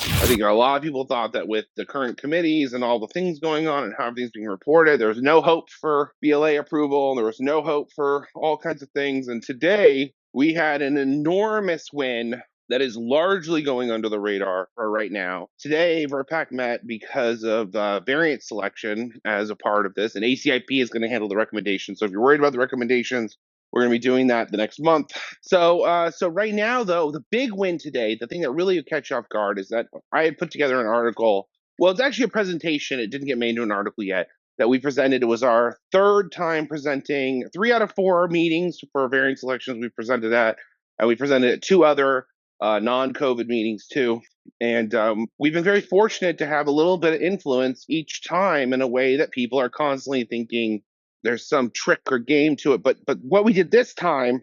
I think a lot of people thought that with the current committees and all the things going on and how everything's being reported, there was no hope for BLA approval. There was no hope for all kinds of things. And today we had an enormous win that is largely going under the radar for right now. Today, VRBPAC met because of variant selection as a part of this, and ACIP is going to handle the recommendations. So if you're worried about the recommendations, we're going to be doing that the next month. So right now, though, the big win today, the thing that really would catch you off guard, is that I had put together an article. Well, it's actually a presentation. It didn't get made into an article yet that we presented. It was our third time presenting 3 out of 4 meetings for variant selections we presented at, and we presented at 2 other non-COVID meetings too. And we've been very fortunate to have a little bit of influence each time in a way that people are constantly thinking there's some trick or game to it. But what we did this time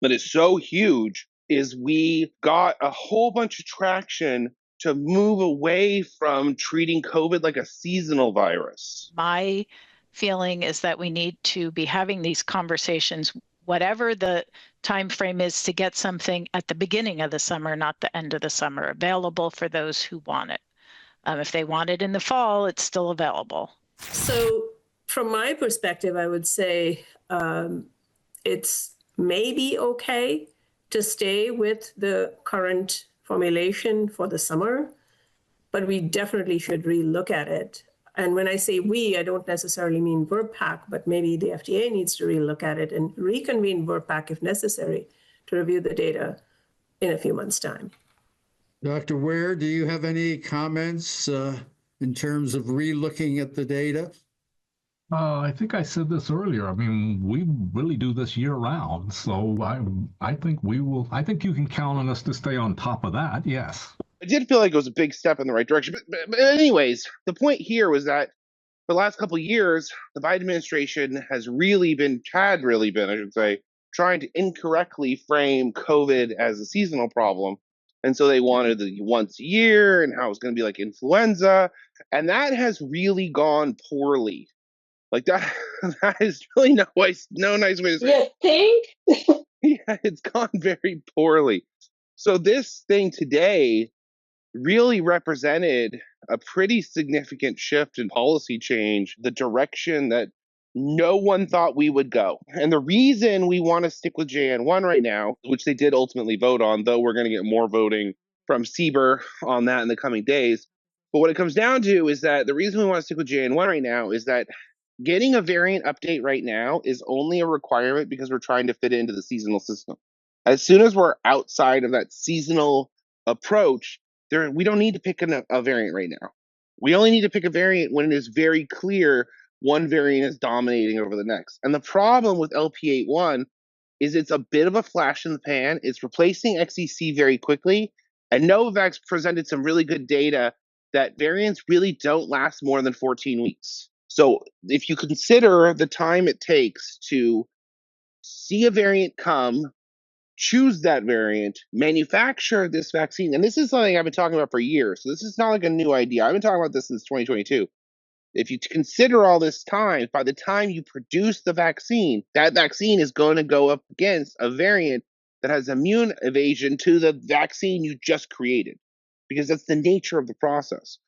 that is so huge is we got a whole bunch of traction to move away from treating COVID like a seasonal virus. My feeling is that we need to be having these conversations, whatever the time frame is, to get something at the beginning of the summer, not the end of the summer, available for those who want it. If they want it in the fall, it's still available. So from my perspective, I would say it's maybe okay to stay with the current formulation for the summer, but we definitely should relook at it. And when I say we, I don't necessarily mean VRBPAC, but maybe the FDA needs to relook at it and reconvene VRBPAC if necessary to review the data in a few months' time. Dr. Ware, do you have any comments in terms of relooking at the data? I think I said this earlier. I mean, we really do this year round. So I think we will. I think you can count on us to stay on top of that. Yes. I did feel like it was a big step in the right direction. But anyways, the point here was that for the last couple of years, the Biden administration has really been, I should say, trying to incorrectly frame COVID as a seasonal problem. And so they wanted the once a year and how it was going to be like influenza. And that has really gone poorly. Like that is really no nice way to say it. You think? Yeah, it's gone very poorly. So this thing today really represented a pretty significant shift in policy change, the direction that no one thought we would go. And the reason we want to stick with JN1 right now, which they did ultimately vote on, though we're going to get more voting from CBER on that in the coming days. But what it comes down to is that the reason we want to stick with JN1 right now is that getting a variant update right now is only a requirement because we're trying to fit into the seasonal system. As soon as we're outside of that seasonal approach, we don't need to pick a variant right now. We only need to pick a variant when it is very clear one variant is dominating over the next. And the problem with LP81 is it's a bit of a flash in the pan. It's replacing XEC very quickly. And Novavax presented some really good data that variants really don't last more than 14 weeks. So if you consider the time it takes to see a variant come, choose that variant, manufacture this vaccine, and this is something I've been talking about for years, so this is not like a new idea. I've been talking about this since 2022. If you consider all this time, by the time you produce the vaccine, that vaccine is going to go up against a variant that has immune evasion to the vaccine you just created, because that's the nature of the process.